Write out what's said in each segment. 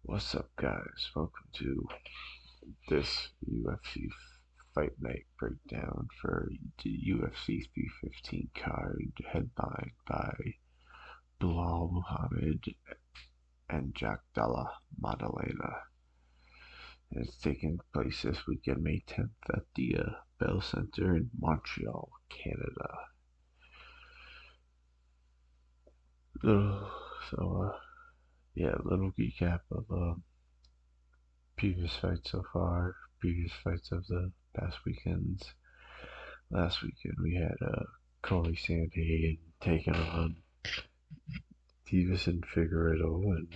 What's up, guys? Welcome to this UFC Fight Night breakdown for the UFC 315 card, headlined by Muhammed and Della, Maddalena. It's taking place this weekend, May 10th, at the Bell Center in Montreal, Canada. Little, yeah, little recap of previous fights so far, previous fights of the past weekends. Last weekend we had Corey Sandhagen taking on Davison Figueredo, and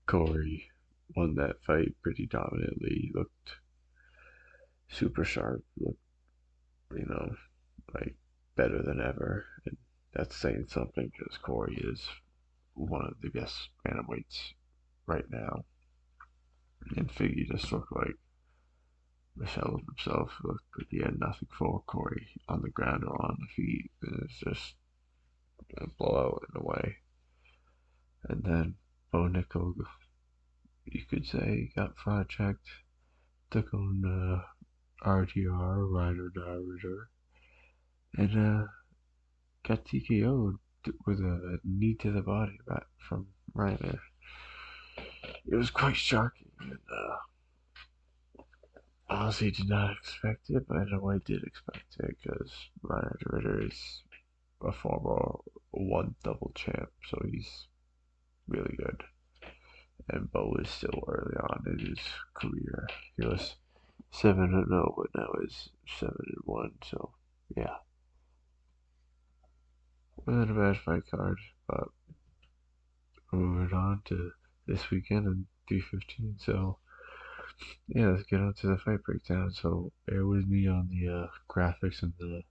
Corey won that fight pretty dominantly. Looked super sharp, looked, you know, like better than ever. And that's saying something because Corey is one of the best bantamweights right now. And Figgy just looked like the shell of himself. Looked like he had nothing for Corey on the ground or on the feet. And it's just a blowout in a way. And then Bo Nickel, you could say, got project, took on RDR, Ryder Darvider, and got TKO'd with a knee to the body back from Ryder. It was quite shocking, and honestly did not expect it, but in a way did expect it, because Ryder Darvider is a former one double champ, so he's really good. And Bo is still early on in his career. He was 7-0, but now is 7-1. So yeah, wasn't a bad fight card. But moving on to this weekend in 315. So yeah, let's get on to the fight breakdown. So bear with me on the graphics and the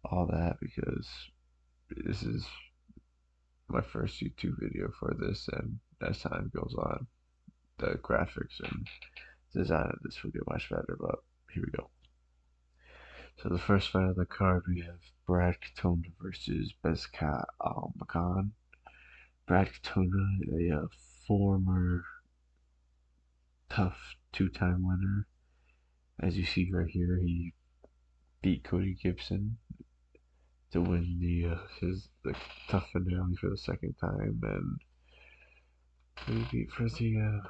all that, because this is my first YouTube video for this, and as time goes on, the graphics and design of this will get much better. But here we go. So the first fight on the card, we have Brad Katona versus Bezkat Almakan. Brad Katona, a former tough two-time winner. As you see right here, he beat Cody Gibson to win the tough finale for the second time, and he beat for the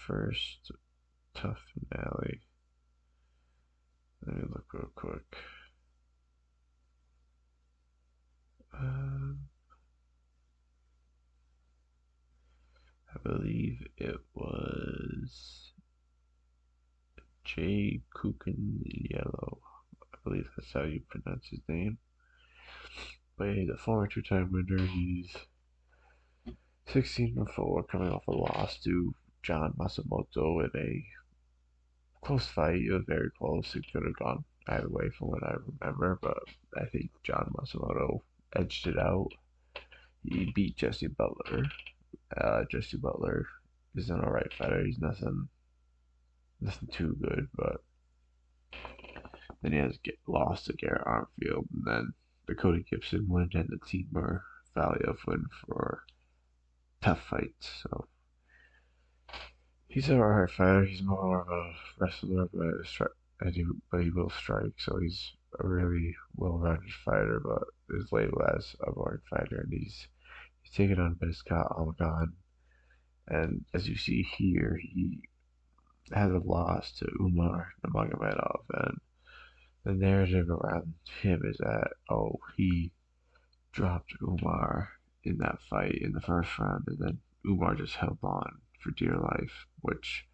first tough finale. Let me look real quick. I believe it was Jay Kukin Yellow. I believe that's how you pronounce his name. But he's a former two-time winner. He's 16-4, coming off a loss to John Masamoto in a close fight. It was very close. It could have gone either way from what I remember, but I think John Masamoto edged it out. He beat Jesse Butler. Jesse Butler is an alright fighter. He's nothing too good, but then he has lost to Garrett Armfield, and then the Cody Gibson win and the Timur Valiev win for tough fights. So he's an alright fighter. He's more of a wrestler, but he will strike. So he's a really well-rounded fighter, but is labeled as a boring fighter, and he's taking on Bezkat Almagan. And as you see here, he has a loss to Umar Nurmagomedov, and the narrative around him is that, oh, he dropped Umar in that fight in the first round, and then Umar just held on for dear life, which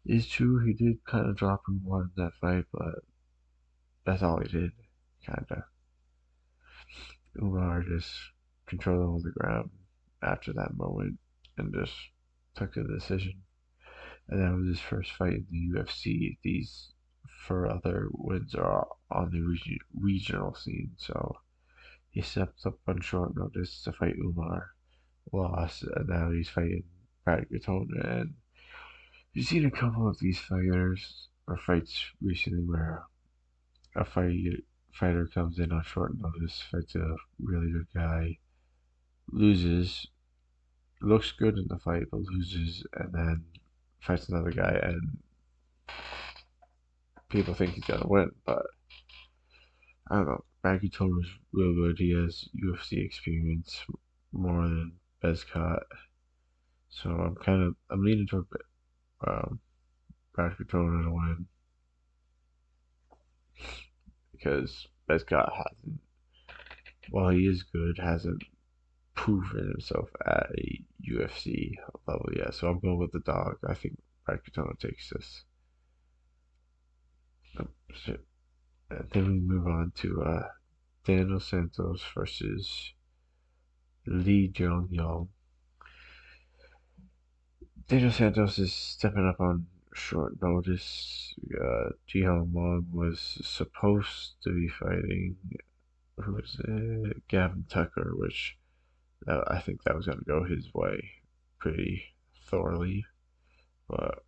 is true. He did kind of drop Umar in that fight, but that's all he did, kind of. Umar just controlled him on the ground after that moment and just took a decision. And that was his first fight in the UFC. These for other wins are on the regional scene, so he stepped up on short notice to fight Umar, lost, and now he's fighting Brad Katona. And you've seen a couple of these fighters or fights recently where a fighter comes in on short notice, fights a really good guy, loses, looks good in the fight but loses, and then fights another guy and people think he's gonna win. But I don't know. Rakiton is real good. He has UFC experience more than Bezcott, so I'm leaning toward um, Rakiton to win because Bezcott hasn't. While he is good, hasn't proven himself at a UFC level yet. So I'm going with the dog. I think Rakiton takes this. Shit. And then we move on to Daniel Santos versus Lee Jong Yong. Daniel Santos is stepping up on short notice. Ji Hong Won was supposed to be fighting, who was it? Gavin Tucker, which I think that was going to go his way pretty thoroughly. But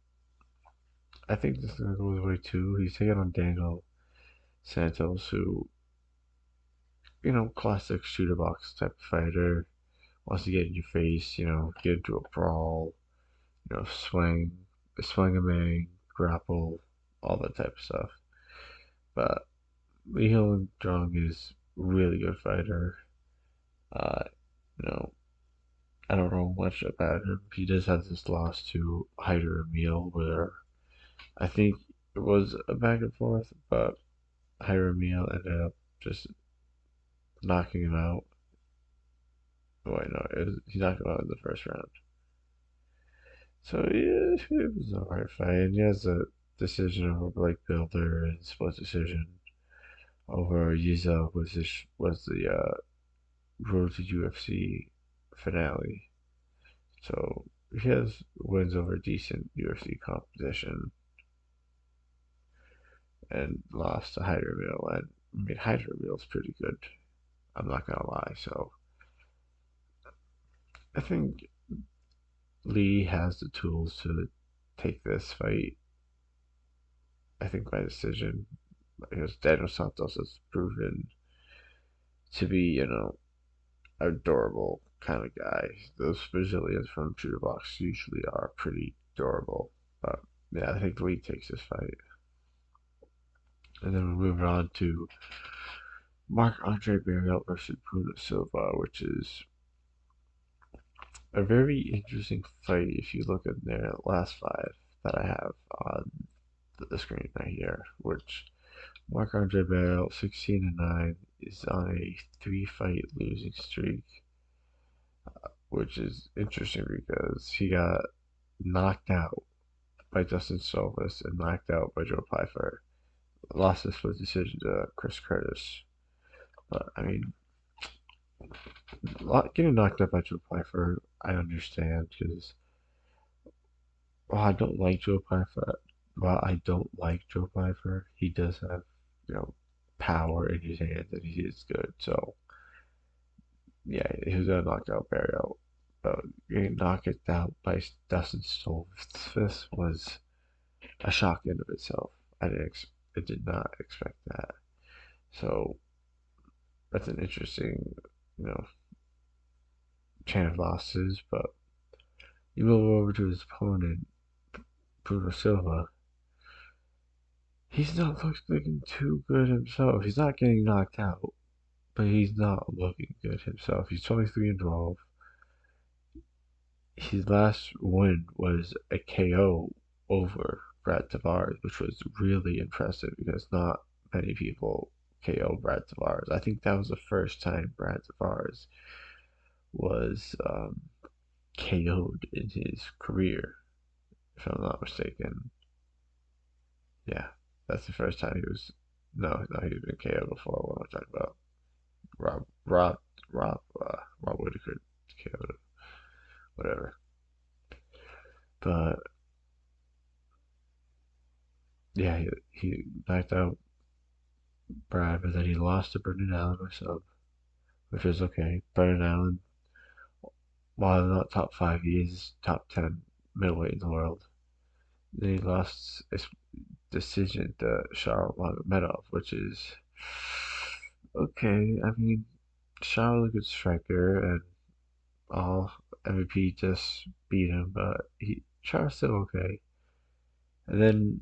I think this is going to go his way too. He's taking on Daniel Santos, who, classic shooter box type of fighter, wants to get in your face, get into a brawl, swing a bang, grapple, all that type of stuff. But Lee Hyun Jung is a really good fighter. Uh, you know, I don't know much about him. He does have this loss to Hyder Emil, where I think it was a back and forth, but Hyder Emil ended up just knocking him out. Oh, wait, no, he knocked him out in the first round. So yeah, it was an alright fight. And he has a decision over Blake Builder and split decision over Yiza was the Road to UFC finale. So he has wins over decent UFC competition and lost to Hyderville. And I mean Hyderville's pretty good. I'm not gonna lie. So I think Lee has the tools to take this fight. I think by decision because Daniel Santos has proven to be, adorable kind of guy. Those Brazilians from Judo Box usually are pretty adorable. But yeah, I think Lee takes this fight. And then we move on to Mark Andre Barrios versus Bruno Silva, which is a very interesting fight if you look at their last five that I have on the screen right here, which Mark Andre Barrios, 16-9, is on a three-fight losing streak, which is interesting because he got knocked out by Justin Silvas and knocked out by Joe Pfeiffer. Lost this split decision to Chris Curtis. But I mean, getting knocked out by Joe Pfeiffer, I understand because while I don't like Joe Pfeiffer, he does have power in his hands and he is good. So yeah, he was gonna knock out Barrio, but getting knocked out by Dustin Stoltzfus was a shock in of itself. I did not expect that. So that's an interesting, you know, chain of losses. But you move over to his opponent, Bruno Silva. He's not looking too good himself. He's not getting knocked out, but he's not looking good himself. He's 23-12. His last win was a KO over Brad Tavares, which was really impressive because not many people KO Brad Tavares. I think that was the first time Brad Tavares was KO'd in his career, if I'm not mistaken. Yeah, that's the first time he was. No, he's been KO'd before. What am I talking about? Rob, Rob, Rob Whitaker KO'd him. Whatever. But yeah, he knocked out Brad, but then he lost to Brendan Allen or sub, which is okay. Brendan Allen, while not top five, he is top 10 middleweight in the world. Then he lost his decision to Charles Magomedov, which is okay. I mean, Charles is a good striker and all. MVP just beat him, but Char's still okay. And then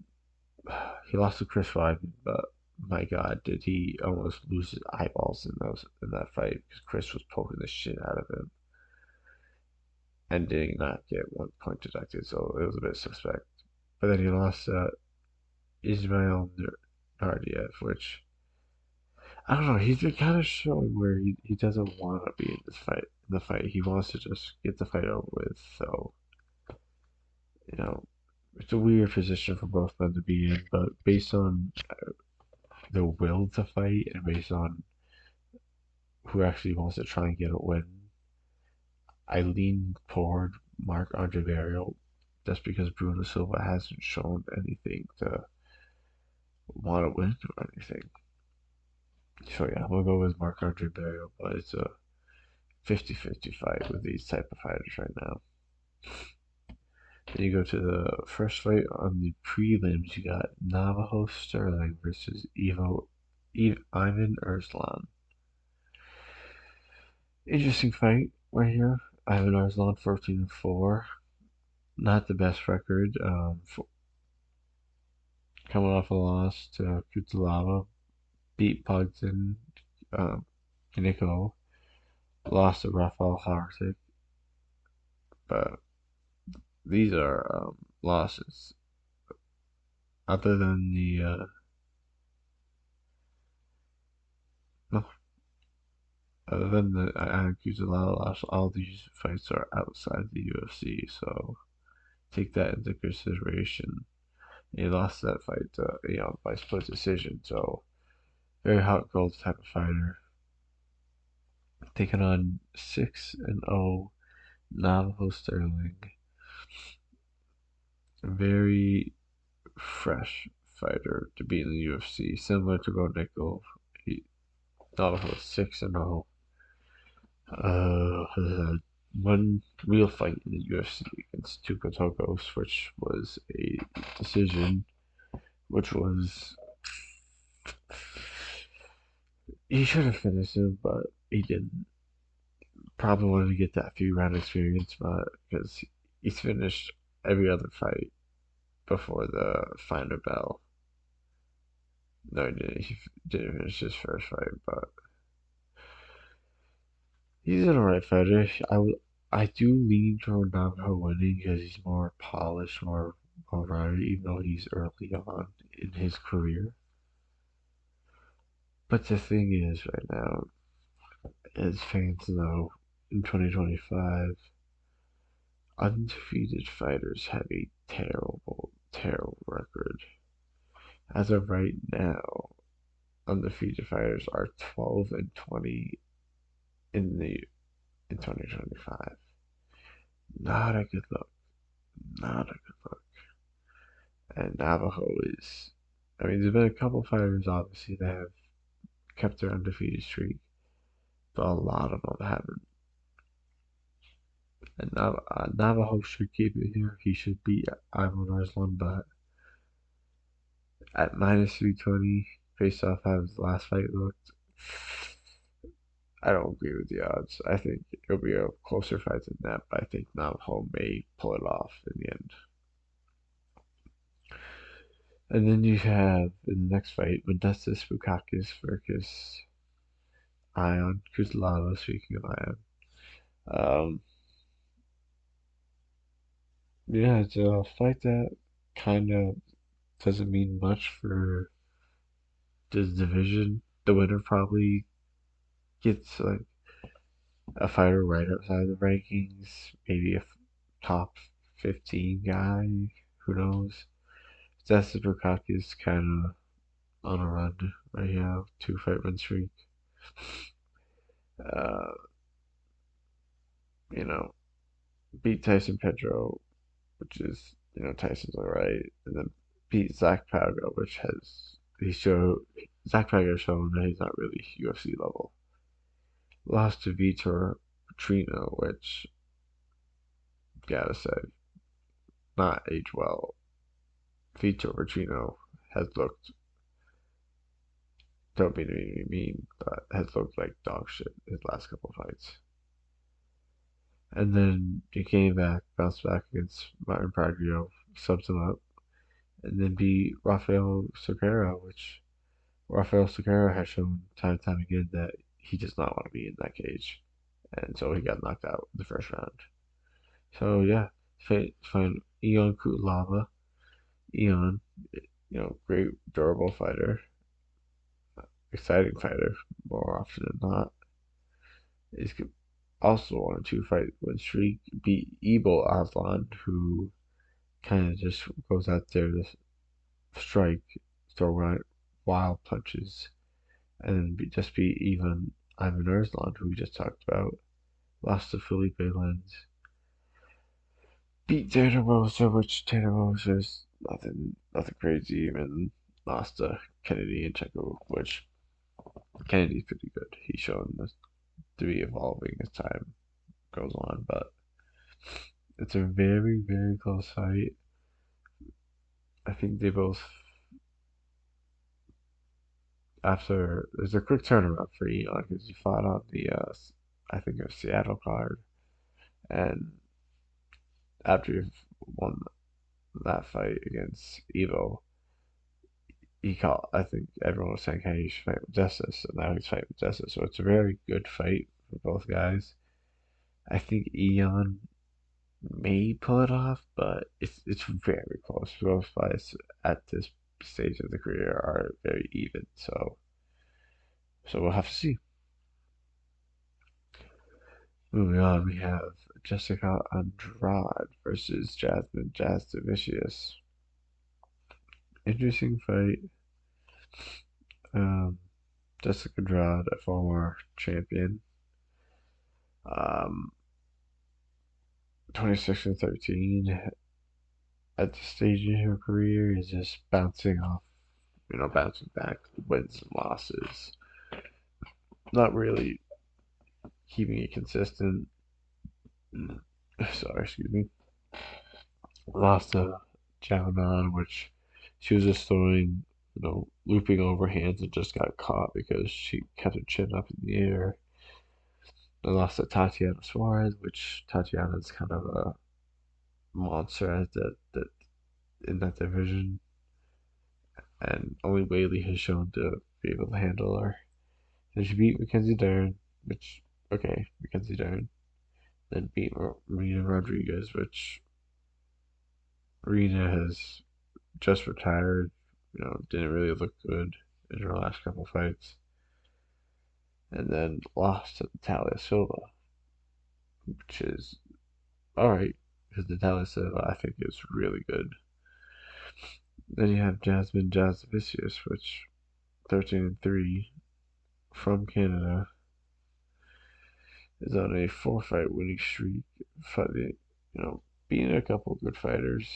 he lost to Chris Weidman, but my God, did he almost lose his eyeballs in that fight because Chris was poking the shit out of him and did not get 1 point deducted, so it was a bit suspect. But then he lost Ismail Nardiev, which I don't know. He's been kind of showing where he doesn't want to be in this fight. In the fight, he wants to just get the fight over with. So you know, it's a weird position for both men to be in. But based on the will to fight and based on who actually wants to try and get a win, I lean toward Mark Andre Barrio just because Bruno Silva hasn't shown anything to want to win or anything. So yeah, we'll go with Mark Andre Barrio, but it's a 50-50 fight with these type of fighters right now. Then you go to the first fight on the prelims. You got Navajo Sterling versus Ivan Erslan. Interesting fight right here. Ivan Erslan 14-4. Not the best record. Coming off a loss to Kutalava. Beat Pogson. Um, Nico. Lost to Rafael Hartic. But these are losses. Other than the no, other than the Kuzala loss, all these fights are outside the UFC. So take that into consideration. He lost that fight, by split decision. So very hot gold type of fighter. Taking on 6-0 Navajo Sterling. Very fresh fighter to be in the UFC, similar to Bo Nickel. Navajo 6-0. Had one real fight in the UFC against Tuka Tokos, which was a decision, which was he should have finished him, but he didn't. Probably wanted to get that few round experience, but because he's finished every other fight before the final bell. No, he didn't. He didn't finish his first fight, but he's an alright fighter. I do lean toward Navajo winning because he's more polished, more well-rounded, even though he's early on in his career. But the thing is, right now, as fans know, in 2025, undefeated fighters have a terrible, terrible record. As of right now, undefeated fighters are 12-20 in 2025. Not a good look. Not a good look. And Navajo is. I mean, there's been a couple fighters, obviously, that have kept their undefeated streak, but a lot of them haven't. And Navajo should keep it here. He should beat Ivan Arslan, but at minus 320, based off how his last fight looked, I don't agree with the odds. I think it'll be a closer fight than that, but I think Navajo may pull it off in the end. And then you have in the next fight, Modestas Bukakis versus Ion Kutalava, speaking of Ion. Um, yeah, it's a fight that kind of doesn't mean much for this division. The winner probably gets like a fighter right outside the rankings, maybe a top 15 guy. Who knows? Modestas Bukakis kind of on a run right now, 2 fight win streak. Uh, you know, beat Tyson Pedro, which is Tyson's alright, and then beat Zach Pago, which has he showed Zach Pago shown that he's not really UFC level. Lost to Vitor Petrino, which gotta say not age well. Vitor Petrino has looked don't mean to be mean, but has looked like dog shit his last couple fights. And then he came back, bounced back against Martin Pragio, subs him up, and then beat Rafael Sequeira, which Rafael Sequeira has shown time and time again that he does not want to be in that cage. And so he got knocked out in the first round. So yeah, find Ion Kutlava. Ion, great durable fighter, exciting fighter more often than not. He's also on a 2 fight win streak. Beat Ebel Aslan, who kind of just goes out there to strike, throw wild punches, and then just beat even Ivan Ersland, who we just talked about. Lost to Felipe Lenz. Beat Dana Rosa, which Dana Rosa is nothing crazy. And lost to Kennedy and Checo, which Kennedy's pretty good. He's shown this to be evolving as time goes on, but it's a very, very close fight. I think they both, after, there's a quick turnaround for Eon because he fought on the, I think, a Seattle card, and after he won that fight against Evo, I think everyone was saying, hey, you should fight with Justice, and now he's fighting with Justice. So it's a very good fight for both guys. I think Eon may pull it off, but it's very close. Both fights at this stage of the career are very even. So we'll have to see. Moving on, we have Jessica Andrade versus Jasmine Jasdavicius. Interesting fight. Um, Jessica Andrade, a former champion, 26 and 13 at this stage in her career is just bouncing back, wins and losses. Not really keeping it consistent. Sorry, excuse me. Lost to Javanon, which she was just throwing, looping over hands and just got caught because she kept her chin up in the air. I lost to Tatiana Suarez, which Tatiana's kind of a monster at that in that division, and only Whaley has shown to be able to handle her. And she beat Mackenzie Dern, which Mackenzie Dern. Then beat Marina Rodriguez, which Marina has just retired. Didn't really look good in her last couple fights. And then lost to Natalia Silva, which is alright, because Natalia Silva I think is really good. Then you have Jasmine Jasvicius, which 13-3 from Canada, is on a 4 fight winning streak, fighting, beating a couple good fighters.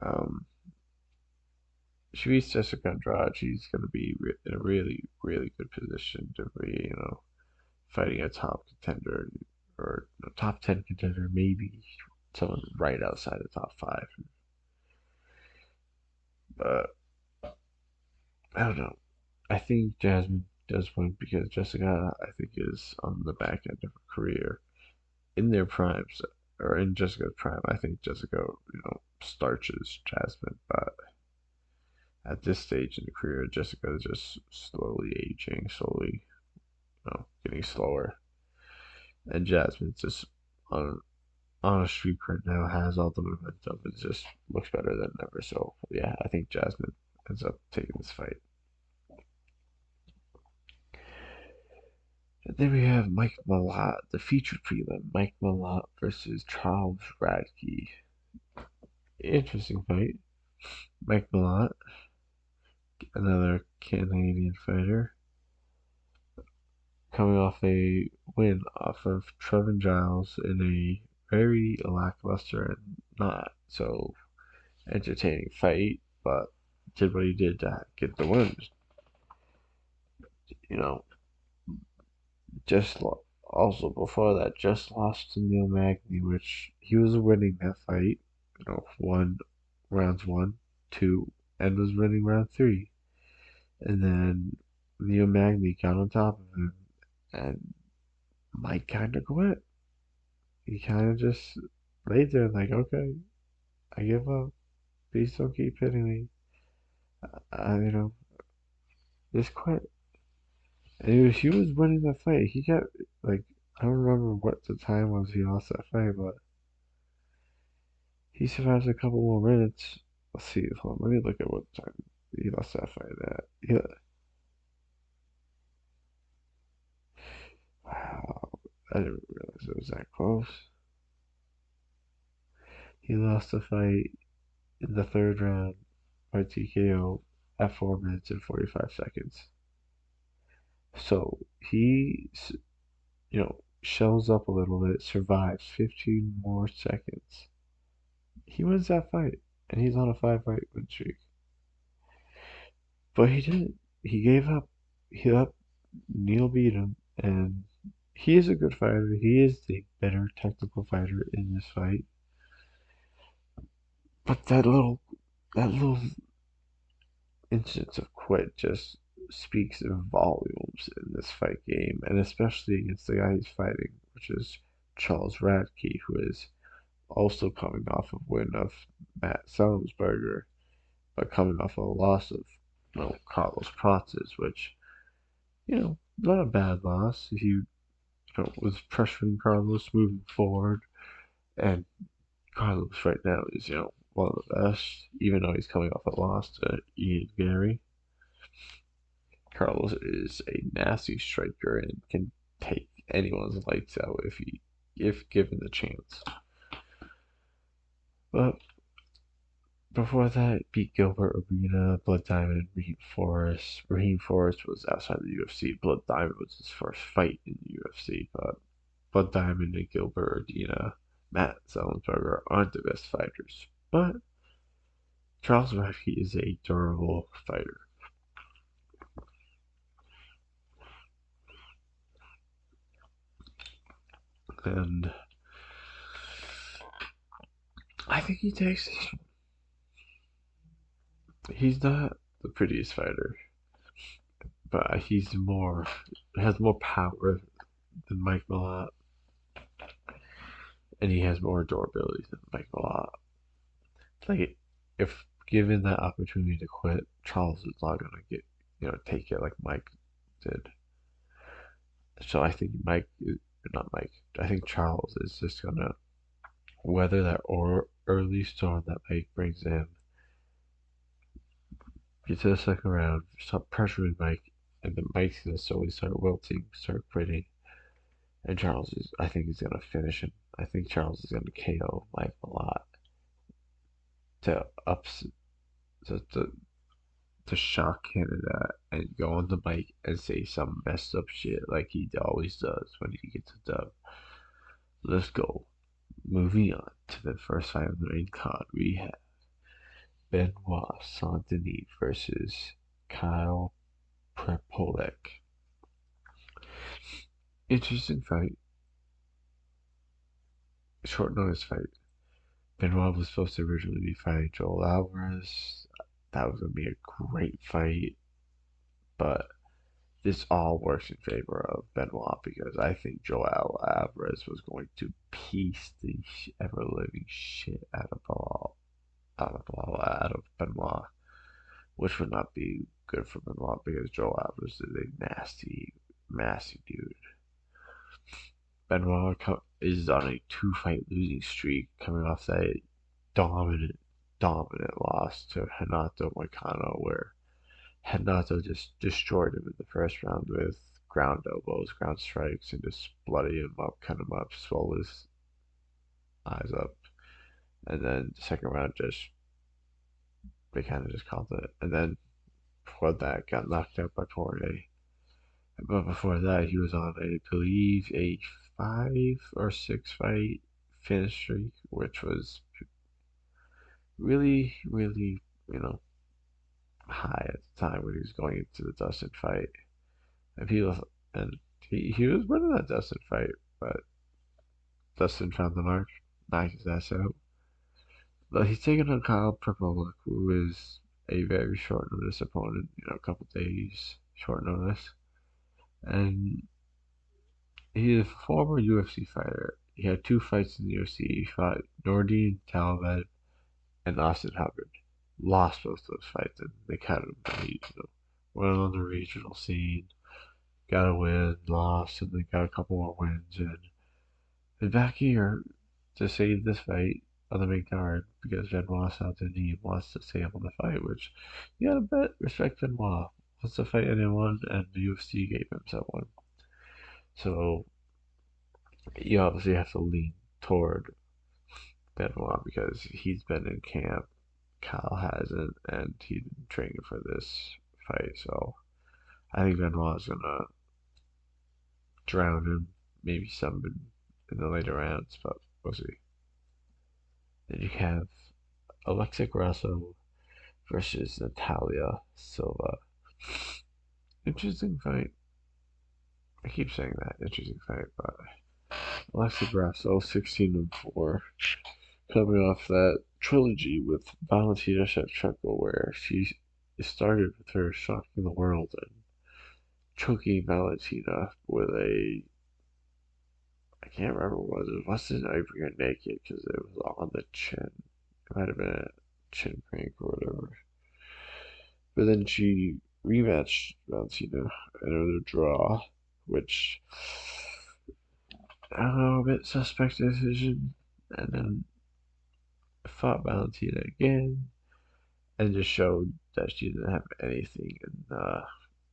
Um, she beats Jessica Andrade. She's going to be in a really, really good position to be, fighting a top contender or top 10 contender, maybe someone right outside the top 5. But I don't know. I think Jasmine does win because Jessica, I think, is on the back end of her career in their primes, or in Jessica's prime. I think Jessica, starches Jasmine, but at this stage in the career, Jessica is just slowly aging, slowly, getting slower, and Jasmine's just on a streak right now, has all the momentum, and just looks better than ever. So yeah, I think Jasmine ends up taking this fight. And then we have Mike Malott, the featured prelim, Mike Malott versus Charles Radke. Interesting fight. Mike Malott, another Canadian fighter, coming off a win off of Trevin Giles in a very lackluster and not so entertaining fight, but did what he did to get the win. You know, just also before that, just lost to Neil Magny, which he was winning that fight. Won rounds 1, 2, and was winning round 3. And then Neil Magny got on top of him, and Mike kind of quit. he kind of just laid there like, okay, I give up. Please don't keep hitting me. You know, just quit. And he was winning the fight. He got like I don't remember what the time was he lost that fight, but he survived a couple more minutes. Let's see. Hold on, let me look at what time he lost that fight at. Yeah. Wow. I didn't realize it was that close. He lost the fight in the third round by TKO at 4 minutes and 45 seconds. So he, shells up a little bit, survives 15 more seconds. He wins that fight, and he's on a 5 fight win streak. But he didn't. He gave up. He let Neil beat him, and he is a good fighter. He is the better technical fighter in this fight. But that little instance of quit just speaks volumes in this fight game, and especially against the guy he's fighting, which is Charles Radke, who is also coming off of win of Matt Selmsberger, but coming off a loss of Carlos Prates, which not a bad loss. He was pressuring Carlos moving forward, and Carlos right now is one of the best, even though he's coming off a loss to Ian Gary. Carlos is a nasty striker and can take anyone's lights out if given the chance. But before that, beat Gilbert Arena, Blood Diamond, Raheem Forrest. Raheem Forrest was outside the UFC. Blood Diamond was his first fight in the UFC, but Blood Diamond and Gilbert Arena, Matt Zellensberger aren't the best fighters. But Charles Radke is a durable fighter. And I think he takes this. He's not the prettiest fighter, but he's has more power than Mike Malott, and he has more durability than Mike Malott. Like, if given that opportunity to quit, Charles is not gonna take it like Mike did. So I think not Mike. I think Charles is just gonna weather that early storm that Mike brings in, get to the second round, stop pressuring Mike, and then Mike's gonna slowly start wilting, start quitting, and I think he's gonna finish him. I think Charles is gonna KO Mike a lot to ups to shock Canada and go on the mic and say some messed up shit like he always does when he gets a dub. Let's go. Moving on to the first fight of the main card, we have Benoit Saint Denis versus Kyle Prepolek. Interesting fight. Short notice fight. Benoit was supposed to originally be fighting Joel Alvarez. That was going to be a great fight, but this all works in favor of Benoit because I think Joel Alvarez was going to piece the ever living shit out of Benoit, which would not be good for Benoit because Joel Alvarez is a nasty, nasty dude. Benoit is on a 2 fight losing streak, coming off that dominant, dominant loss to Renato Moicano, where Renato just destroyed him in the first round with ground elbows, ground strikes, and just bloody him up, cut him up, swelled his eyes up. And then the second round, they kind of just called it. And then before that, got knocked out by Poirier. But before that, he was on, I believe, a 5 or 6 fight finish streak, which was really, really, high at the time when he was going into the Dustin fight. And he was winning that Dustin fight, but Dustin found the mark, knocked his ass out. But he's taking on Kyle Prepolek, who is a very short notice opponent, a couple days short notice. And he's a former UFC fighter. He had two fights in the UFC. He fought Nordine Talbot and Austin Hubbard. Lost both those fights, and they cut him. Went on the regional scene, got a win, lost, and then got a couple more wins. And back here to save this fight on the main card because Benoit out the knee wants to stay up on the fight, which you gotta bet respect Benoit. Wants to fight anyone, and the UFC gave him someone. So you obviously have to lean toward Benoit because he's been in camp. Kyle hasn't, and he's been training for this fight. So I think Benoit's gonna drown him, maybe some in the later rounds, but we'll see. Then you have Alexa Grasso versus Natalia Silva. Interesting fight. I keep saying that. Interesting fight, but Alexa Grasso, 16-4, coming off that trilogy with Valentina Shevchenko, where she started with her shocking the world and choking Valentina with a, I can't remember what it was. It wasn't over her naked because it was on the chin. It might have been a chin crank or whatever. But then she rematched Valentina in another draw, which I don't know, a bit suspect decision. And then fought Valentina again and just showed that she didn't have anything in the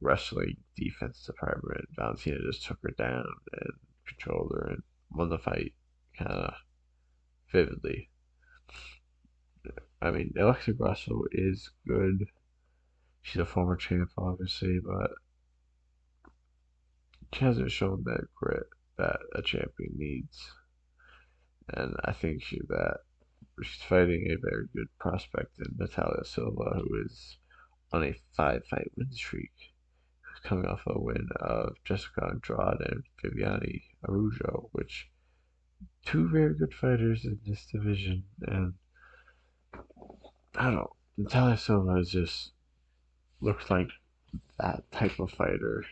wrestling defense department. Valentina just took her down and controlled her and won the fight kind of vividly. I mean, Alexa Grasso is good. She's a former champ, obviously, but she hasn't shown that grit that a champion needs. And I think she's fighting a very good prospect in Natalia Silva, who is on a 5-fight win streak, coming off a win of Jessica Andrade and Viviane Araujo, which two very good fighters in this division. And I don't know, Natalia Silva just looks like that type of fighter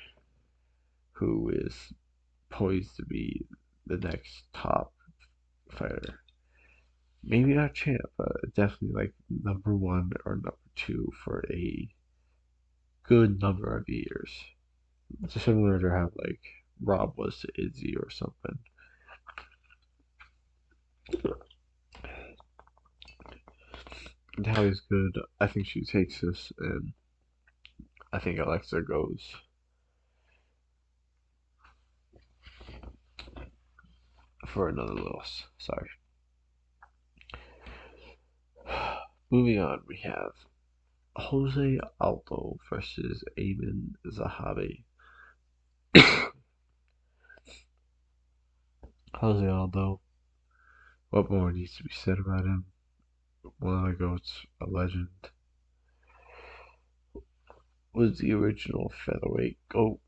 who is poised to be the next top fighter. Maybe not champ, but definitely like number one or number two for a good number of years. It's similar to how like Rob was to Izzy or something. Natalia's good. I think she takes this, and I think Alexa goes for another loss. Sorry. Moving on, we have Jose Aldo versus Amin Zahabi. Jose Aldo, what more needs to be said about him? One of the GOATs, a legend. Was the original featherweight GOAT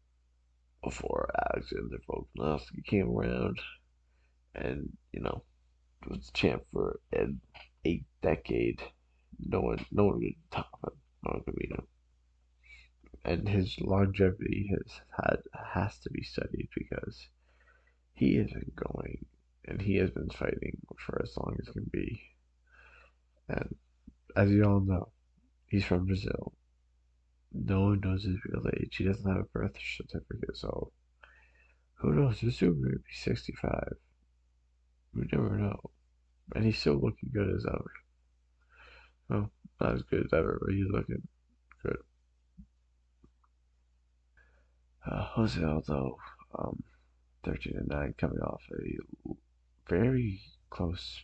before Alexander Volkanovski came around. And, was champ for a decade. No one could top him. No one could beat him. And his longevity has to be studied because he has been going and he has been fighting for as long as can be. And as you all know, he's from Brazil. No one knows his real age. He doesn't have a birth certificate, so who knows? This dude may be 65. We never know. And he's still looking good as ever. Well, not as good as ever, but he's looking good. Jose Aldo, 13-9, coming off a very close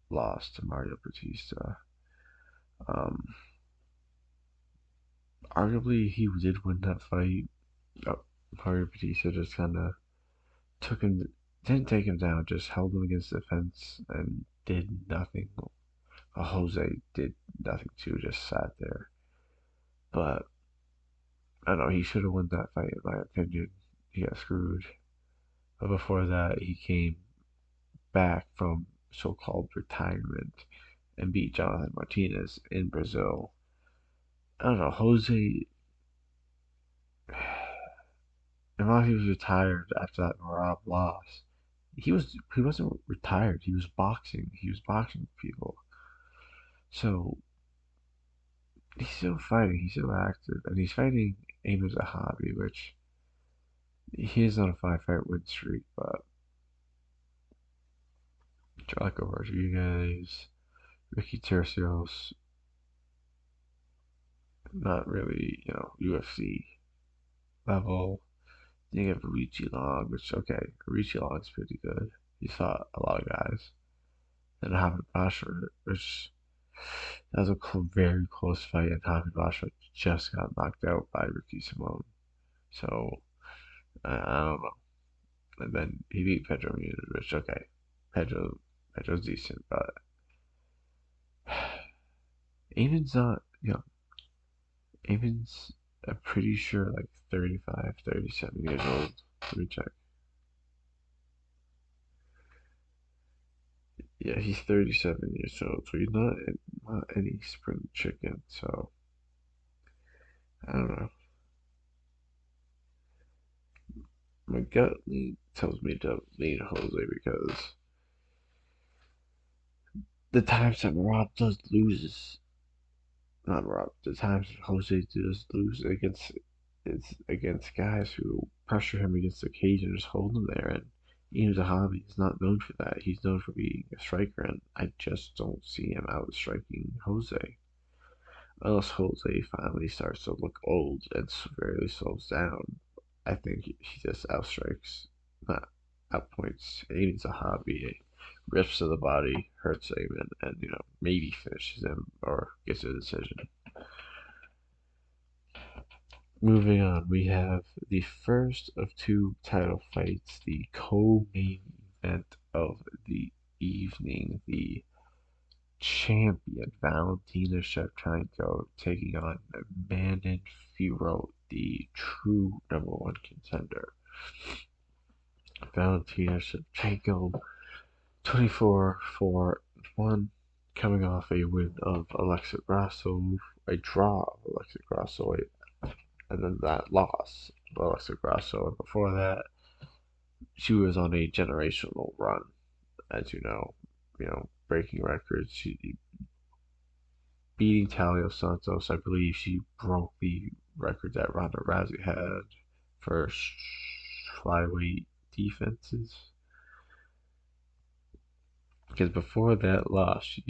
loss to Mario Batista. Um, Arguably, he did win that fight. Mario Batista just kind of took him, didn't take him down, just held him against the fence and did nothing. Jose did nothing too, just sat there. But I don't know, he should have won that fight in my opinion. He got screwed. But before that, he came back from so-called retirement and beat Jonathan Martinez in Brazil. I don't know, Jose, unless he was retired after that Rob loss, he wasn't retired. He was boxing. He was boxing people. So he's still fighting. He's still active, and he's fighting aim as a hobby, which he is on a 5 fight win streak. But Jocko Rodriguez, Ricky Tercios, not really, UFC level. You have Richie Long, which okay, Richie Long's pretty good. He fought a lot of guys. Then Muhammed Basher, which that was a very close fight, and Muhammed Basher just got knocked out by Ricky Simone. So I don't know. And then he beat Pedro Munez, which okay, Pedro's decent, but Eamon's not, Eamon's I'm pretty sure like 35, 37 years old. Let me check. Yeah, he's 37 years old, so he's not any spring chicken. So I don't know. My gut tells me to lean Jose because the times that Rob does loses, not Rob, the times that Jose does lose against it's against guys who pressure him against the cage and just hold him there. And Ian Zahavi is not known for that. He's known for being a striker, and I just don't see him out striking Jose. Unless Jose finally starts to look old and severely slows down, I think he just outstrikes, not outpoints. Aiden's a hobby. Rips to the body, hurts him, and maybe finishes him or gets a decision. Moving on, we have the first of two title fights, the co-main event of the evening. The champion Valentina Shevchenko taking on Manon Fiorot, the true #1 contender. Valentina Shevchenko, 24-4-1, coming off a win of Alexa Grasso, a draw of Alexa Grasso, and then that loss of Alexa Grasso. And before that, she was on a generational run, as breaking records. She beating Talia Santos. I believe she broke the record that Ronda Rousey had for flyweight defenses. Because before that loss, she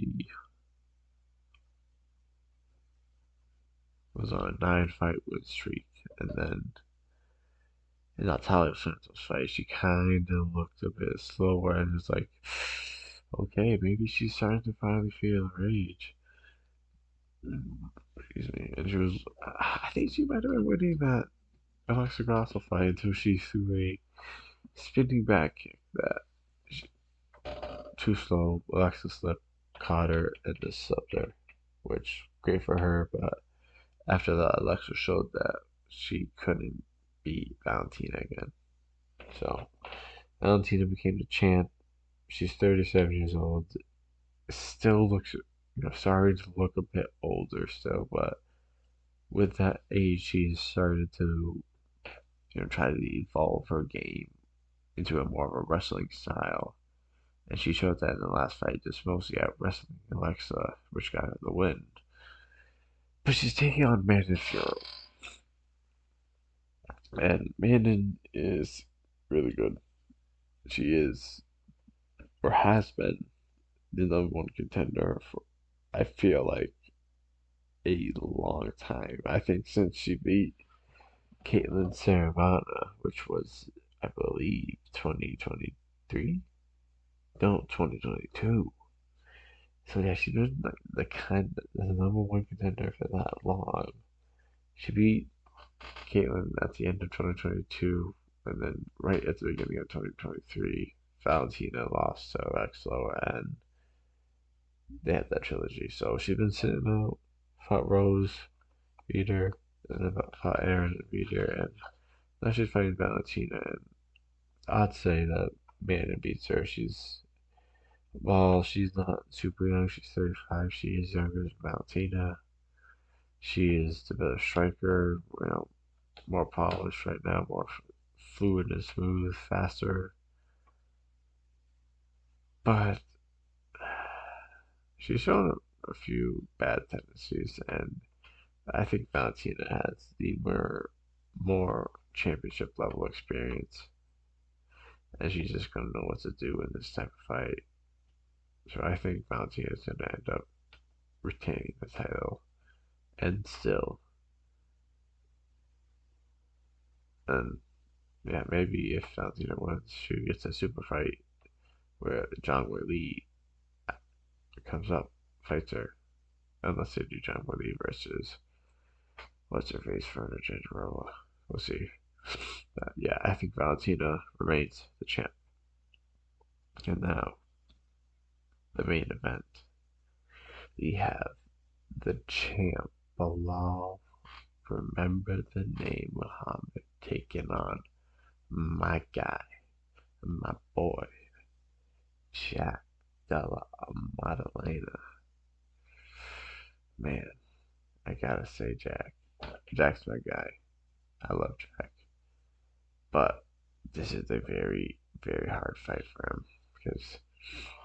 was on a 9 fight win streak. And then in that Talia Santos fight, she kind of looked a bit slower and was like, okay, maybe she's starting to finally feel her age. Excuse me. And she was, I think she might have been winning that Alexa Grasso fight until she threw a spinning back kick that she, too slow. Alexa slipped, caught her, and just subbed her, which great for her. But after that, Alexa showed that she couldn't beat Valentina again. So Valentina became the champ. She's 37 years old. Still looks, starting to look a bit older still, but with that age, she's started to, try to evolve her game into a more of a wrestling style. And she showed that in the last fight, just mostly out wrestling Alexa, which got her the win. But she's taking on Manon Fiorot. And Manon is really good. She is, or has been, the #1 contender for, I feel like, a long time. I think since she beat Caitlin Saravana, which was, I believe, 2023? No, 2022. So yeah, she's been like the #1 contender for that long. She beat Caitlyn at the end of 2022, and then right at the beginning of 2023, Valentina lost to Exlo, and they had that trilogy. So she's been sitting out, fought Rose, beat her, and then fought Aaron and beat her, and now she's fighting Valentina, and I'd say that Manon beats her. She's not super young, she's 35, she is younger than Valentina. She is the better striker, more polished right now, more fluid and smooth, faster. but she's shown a few bad tendencies, and I think Valentina has the more championship level experience, and she's just gonna know what to do in this type of fight. So I think Valentina is gonna end up retaining the title, and still, and yeah, maybe if Valentina wins, she gets a super fight where John Lee comes up, fights her, unless they do John Lee versus what's her face for the Janjarova. We'll see. Yeah, I think Valentina remains the champ. And now, the main event. We have the champ, Bilal. Remember the name, Muhammed, taking on my guy, my boy, Jack Della Maddalena. Man, I gotta say, Jack. Jack's my guy. I love Jack. But this is a very, very hard fight for him because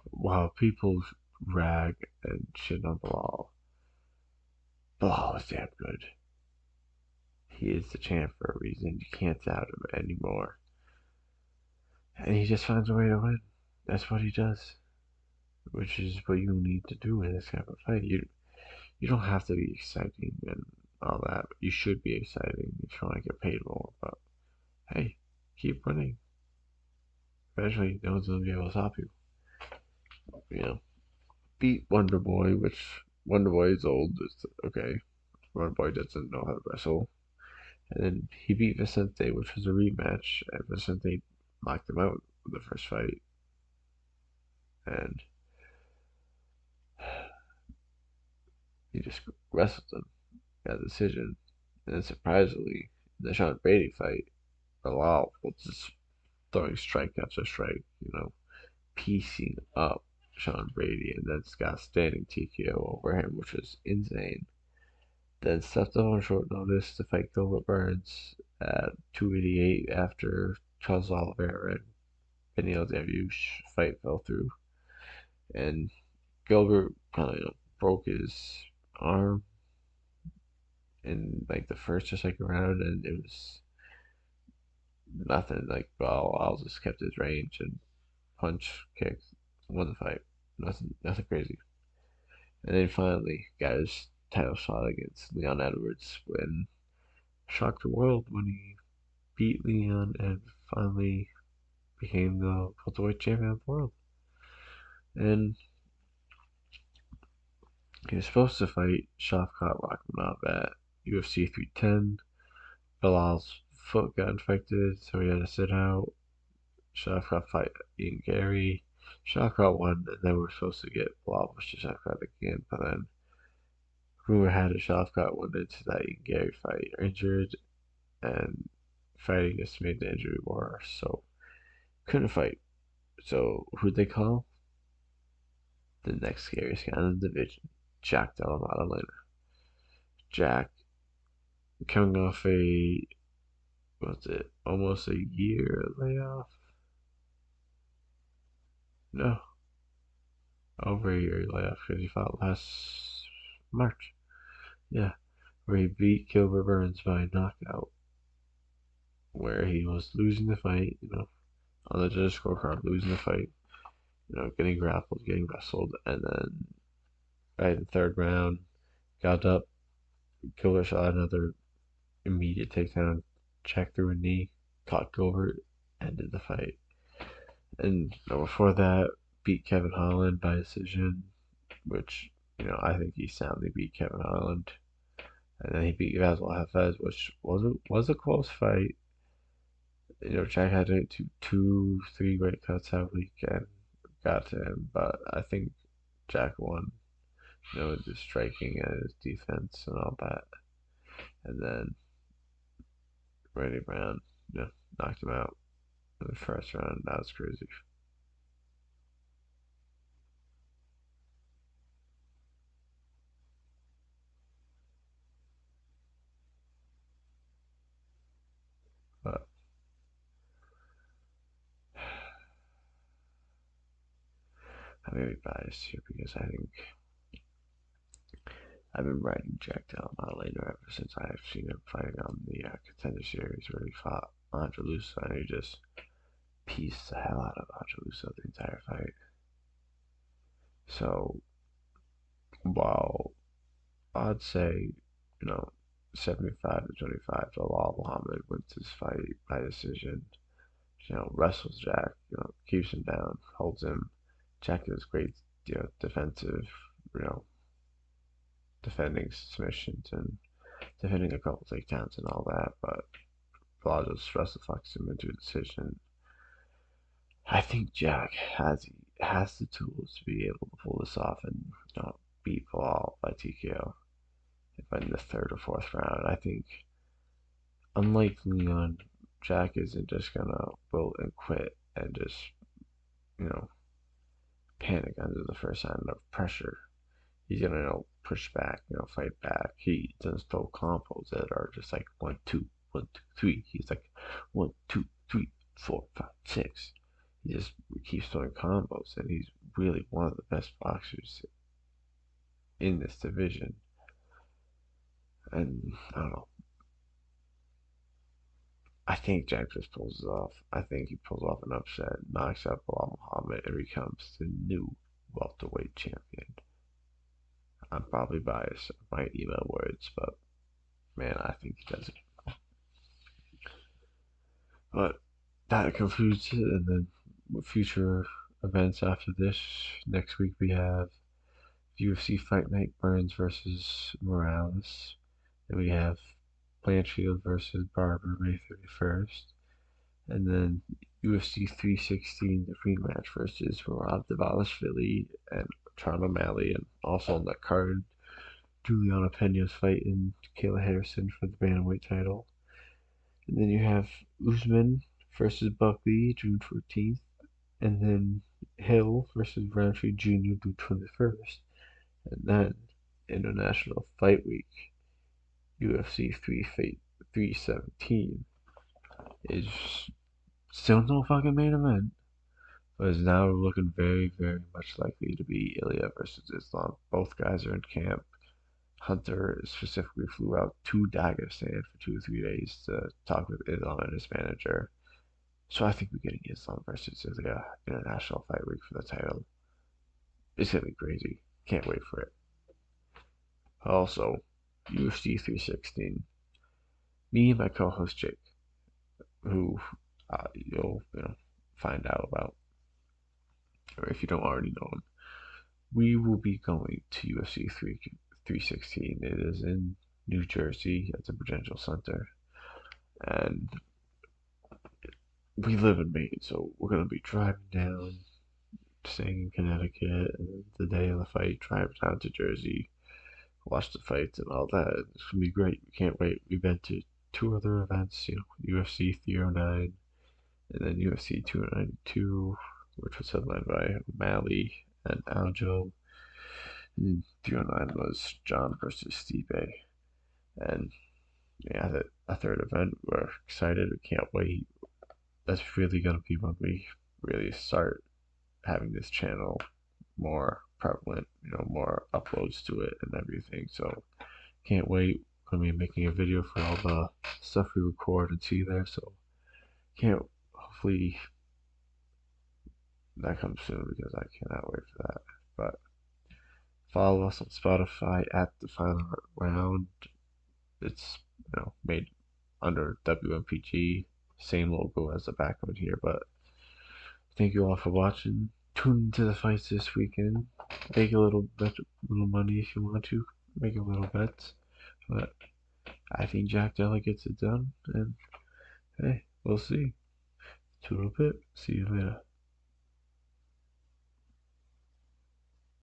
while people rag and shit on Bilal is damn good. He is the champ for a reason. You can't doubt him anymore. And he just finds a way to win. That's what he does, which is what you need to do in this kind of fight. You don't have to be exciting and all that. You should be exciting if you want to get paid more. But hey, keep winning. Eventually, no one's gonna be able to stop you. You know, beat Wonder Boy, which Wonder Boy is old. It's okay. Wonder Boy doesn't know how to wrestle. And then he beat Vicente, which was a rematch, and Vicente knocked him out in the first fight. And he just wrestled him, got a decision. And then surprisingly, in the Sean Brady fight, Bilal was just throwing strike after strike, piecing up Sean Brady, and then got standing TKO over him, which was insane. Then stepped up on short notice to fight Gilbert Burns at 288 after Charles Oliveira and Benil Dariush fight fell through. And Gilbert kind of broke his arm in like the first or second round, and it was nothing. Like, well, I'll just kept his range and punch, kick, won the fight. Nothing crazy. And then finally got his title shot against Leon Edwards when shocked the world when he beat Leon and finally became the welterweight champion of the world. And he was supposed to fight Shavkat Rakhmonov at UFC 310. Bilal's foot got infected, so he had to sit out. Shavkat fight Ian Gary. Shavkat won, and then we were supposed to get Bilal versus Shavkat again, but then rumor had it Shavkat went into that Ian Gary fight injured, and fighting just made the injury worse, so couldn't fight. So who'd they call? The next scariest guy in the division, Jack Della Maddalena. Jack coming off what's it, almost a year layoff? No, over a year layoff because he fought last March. Yeah, where he beat Gilbert Burns by knockout, where he was losing the fight, on the judges scorecard, losing the fight, getting grappled, getting wrestled, and then right in the third round, got up, Gilbert shot another immediate takedown, check through a knee, caught Gilbert, ended the fight. And before that, beat Kevin Holland by decision, which, I think he soundly beat Kevin Holland. And then he beat Vasil Hafez, which was a close fight. Jack had to do three weight cuts that weekend, got to him, but I think Jack won, with his striking and his defense and all that. And then Randy Brown, knocked him out in the first round. That was crazy. But I may be biased here because I think I've been riding Jack Della Maddalena ever since I've seen him fighting on the Contender Series where he fought Angelusa and he just pieced the hell out of Angelusa the entire fight. So while I'd say, 75 to 25, Bilal Muhammed wins this fight by decision. Wrestles Jack, keeps him down, holds him. Jack does great, defensive, you know, defending submissions and defending a couple takedowns and all that, but Bilal just wrestle fucks him into a decision. I think Jack has the tools to be able to pull this off and beat Bilal by TKO in the third or fourth round. I think, unlike Leon, Jack isn't just gonna wilt and quit and just you know panic under the first sign of pressure. He's gonna push back, fight back. He does throw combos that are just like 1, 2, 1, 2, 3. He's like 1, 2, 3, 4, 5, 6. He just keeps throwing combos, and he's really one of the best boxers in this division. And I don't know. I think Jack just pulls it off. I think he pulls off an upset, knocks out Bilal Muhammad, and becomes the new welterweight champion. I'm probably biased. I might email words, but man, I think he does it. But that concludes it, and then future events after this. Next week we have UFC Fight Night Burns versus Morales. Then we have Blanchfield versus Barber May 31st. And then UFC 316, the rematch versus Rob Davalishvili and Charles O'Malley. And also on that card, Juliana Pena's fighting Kayla Harrison for the bantamweight title. And then you have Usman versus Buckley, June 14th. And then Hill versus Roundtree Jr. June 21st. And then International Fight Week, UFC 317 is still no fucking main event, but is now looking very, very much likely to be Ilya versus Islam. Both guys are in camp. Hunter specifically flew out to Dagestan for 2 or 3 days to talk with Islam and his manager. So I think we're getting Islam versus Ilya International Fight Week for the title. It's gonna be crazy. Can't wait for it. Also, UFC 316. Me and my co-host Jake, who you'll find out about, or if you don't already know him, we will be going to UFC 316. It is in New Jersey at the Prudential Center, and we live in Maine, so we're gonna be driving down, staying in Connecticut, and the day of the fight, drive down to Jersey, watch the fights and all that. It's gonna be great. We can't wait. We've been to 2 other events, UFC 309 and then UFC 292, which was headlined by O'Malley and Aljo. And 309 was John versus Stipe. And yeah, a third event. We're excited. We can't wait. That's really gonna be when we really start having this channel more prevalent, more uploads to it and everything. So can't wait. Gonna be making a video for all the stuff we record and see there. So can't hopefully that comes soon because I cannot wait for that. But follow us on Spotify at the final round. It's made under WMPG, same logo as the back of it here. But thank you all for watching. Tune into the fights this weekend. Make a little money if you want to. Make a little bet. But I think Jack Della gets it done. And hey, we'll see. Toodle bit. See you later.